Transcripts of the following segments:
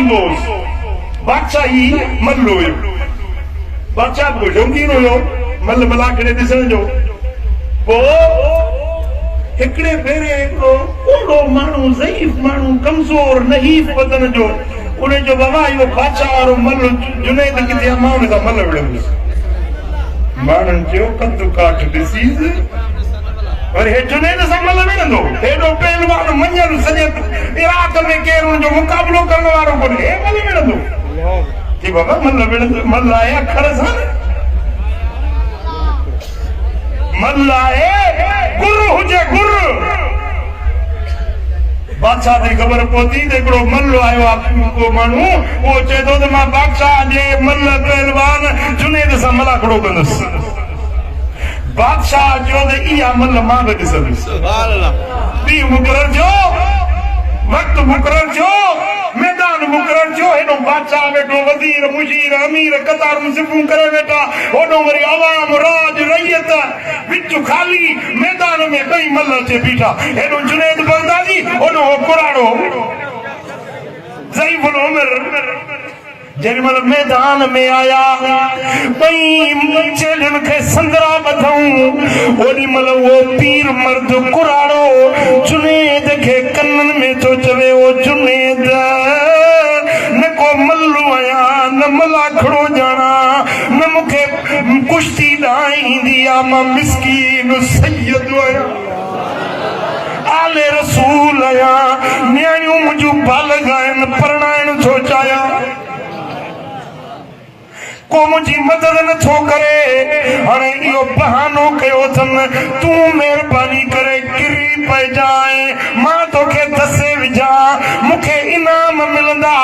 दोस्त बादशाही मल्लो बादशाह को शौकीन हुयो मल मलाकड़े ॾिसण जो पोइ हिकिड़े भेरे हिकिड़ो ओड़ो माण्हू ज़ईफ़ माण्हू कमज़ोर नहीफ़ बदन जो उन जो बाबा इहो बादशाह वारो मल जुनैद किथे आहे मां उन सां मल विढ़ंदुसि माण्हुनि चयो कद काठ ॾिसीस वरी हे जुनैद सां मल विढ़ंदो हेॾो पहलवान मञर सॼे इराक में केरु हुन जो मुक़ाबिलो करण वारो कोन्हे हे मल विढ़ंदो जी बाबा मल विढ़ंदो मल आहे अखर सां मल आहे गुरु हुजे गुरु बादशाह खे ख़बर पहुती त हिकिड़ो मल आयो आहे को माण्हू उहो चए थो त मां बादशाह जे मल पहलवान जुनैद सां मलाखड़ो कंदुसि बादशाह चयो त इहा मल मां बि ॾिसंदुसि ॾींहुं मुक़ररु थियो वक़्तु मुक़ररु थियो मैदान मुक़ररु थियो हेॾो बादशाह वेठो वज़ीर मुशीर अमीर कतार मुसिफ़ूं करे वेठा होॾो वरी अवाम राज रैयत विच ख़ाली मैदान में ॿई मल अचे बीठा हेॾो जुनैद बगदादी होॾो कुराड़ो ज़ईफ़ुल उमिर जेॾीमहिल मैदान में आया ॿई चेलनि खे संदरा ॿधऊं ओॾीमहिल उहो पीर मर्द कुराड़ो जुनैद खे कननि में थो चवे ओ जुनैद न को मल्लू आहियां न मलाखड़ो ॼाणा न मूंखे कुश्ती ॾांहुं ईंदी आहे मां मिस्कीन सैयद आहियां आले रसूल आहियां न्याणियूं मुंहिंजूं बालग आहिनि परणाइण थो चाहियां को मुंहिंजी मदद नथो करे हाणे इहो बहानो कयो अथनि तूं महिरबानी करे किरी पइजाए मां तोखे दसे विझां मूंखे इनाम मिलंदा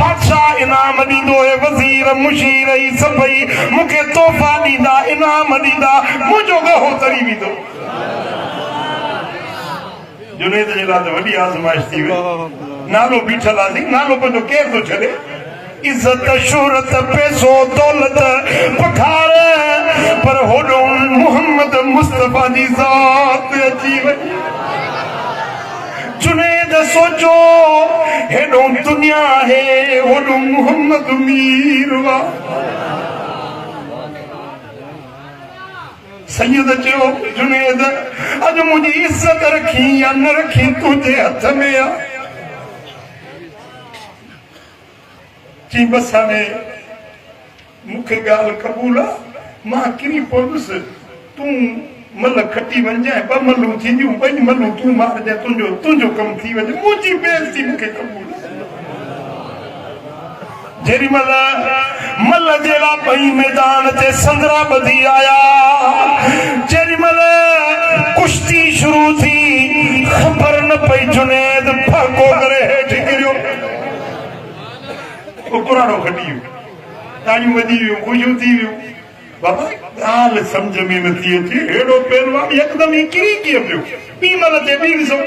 बादशाह इनाम ॾींदो वज़ीर मुशीर ई सभई मूंखे तोहफ़ा ॾींदा इनाम ॾींदा मुंहिंजो गहो तरी वेंदो जुनैद जे लाइ त वॾी आज़माइश थी वई नालो बीठल आहे नालो पंहिंजो केरु थो छॾे इज्जत शोहरत पैसो दौलत पखार पर होॾो मोहम्मद मुस्तफ़ा जी ज़ात अची वई जुनैद सोचो हेॾो दुनिया आहे होॾो मोहम्मद मीर वा सैयद चयो जुनैद अॼु मुंहिंजी इज़त रखी या न रखी तुंहिंजे हथ में आहे चई बस हाणे मूंखे ॻाल्हि क़बूल आहे मां किरी पवंदुसि तूं मल खटी वञजांइ ॿ मलूं थींदियूं ॿई मलूं तूं मारजांइ तुंहिंजो कमु थी वञे मुंहिंजी बेइज़ती मूंखे क़बूल जेॾीमहिल मल जे लाइ ॿई मैदान ते संदरा ॿधी आया जेॾीमहिल कुश्ती शुरू थी ख़बर न पई जुनैद फाको करे हेठि किरियो कुराड़ो खटी वियो ताड़ियूं वॼी वियूं ख़ुशियूं थी वियूं बाबा ॻाल्हि सम्झ में नथी अचे हेॾो पहलवान यकदमि ई किरी कीअं पियो ॿी मल ते ॿी ॾिसो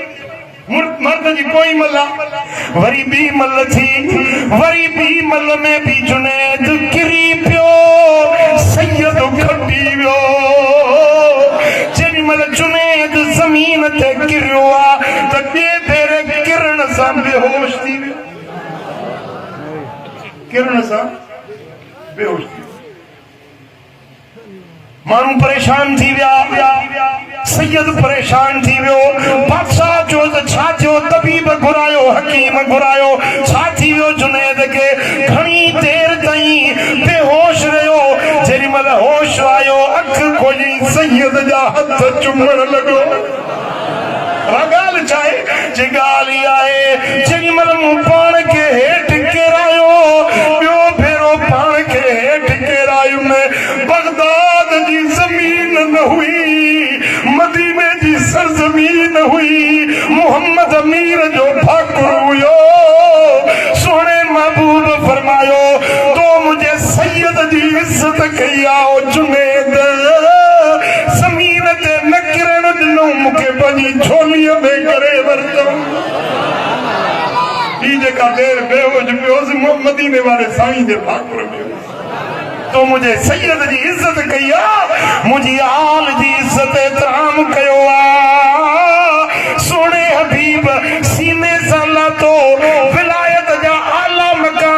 मर्द जी कोई मल वरी ॿी मल थी वरी ॿी मल में बि जुनैद किरी पियो सैयद खटी वियो जेॾीमहिल जुनैद ज़मीन ते किरियो आहे त ॿिए भेरे किरण सां बेहोश थी वियो किरण सां बेहोश थी माण्हू परेशान थी विया सैयद परेशान थी वियो बादशाह जो त छा थियो तबीब घुरायो हकीम घुरायो छा थी वियो जुनैद खे घणी देर ताईं बेहोश रहियो जेॾीमहिल होश आयो अखि खोली सैयद जा हथ चुमण लॻो ॻाल्हि छा आहे जे ॻाल्हि इहा आहे जेॾीमहिल मूं पाण खे हेठि किरायो ॿियो भेरो पाण खे हेठि किरायुमि बगदाद जी ज़मीन न हुई मदीने जी सरज़मीन हुई मोहम्मद अमीर जो ठाकुर हुयो सोने महबूब फरमायो तो मुझे सैयद जी इज्जत कई आओ जुनैद ज़मीन ते न किरण ॾिनो मूंखे पंहिंजी झोलीअ में करे वरितो ही जेका देर बेहोश पियोसि मदीने वारे साईं जे ठाकुर में तो मुझे सैयद जी इज्जत कई आहे मुंहिंजी आल जी इज्जत एतराम कयो आहे सोने हबीब सीने सां लातो विलायत जा आला मकाम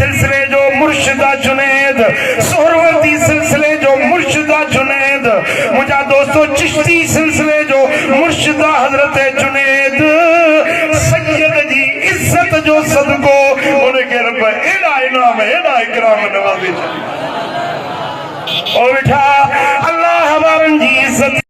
सिलसिले जो मुर्शिदा जुनेद, सोहरवर्दी सिलसिले जो मुर्शिदा जुनेद, मुझा दोस्तों चिश्ती सिलसिले जो मुर्शिदा हजरत जुनेद, सैयद जी इज्जत जो सदको उनके रब एड़ा इनाम एड़ा इकराम नवाज़ी। ओ बेटा अल्लाह हमारन जी इज्जत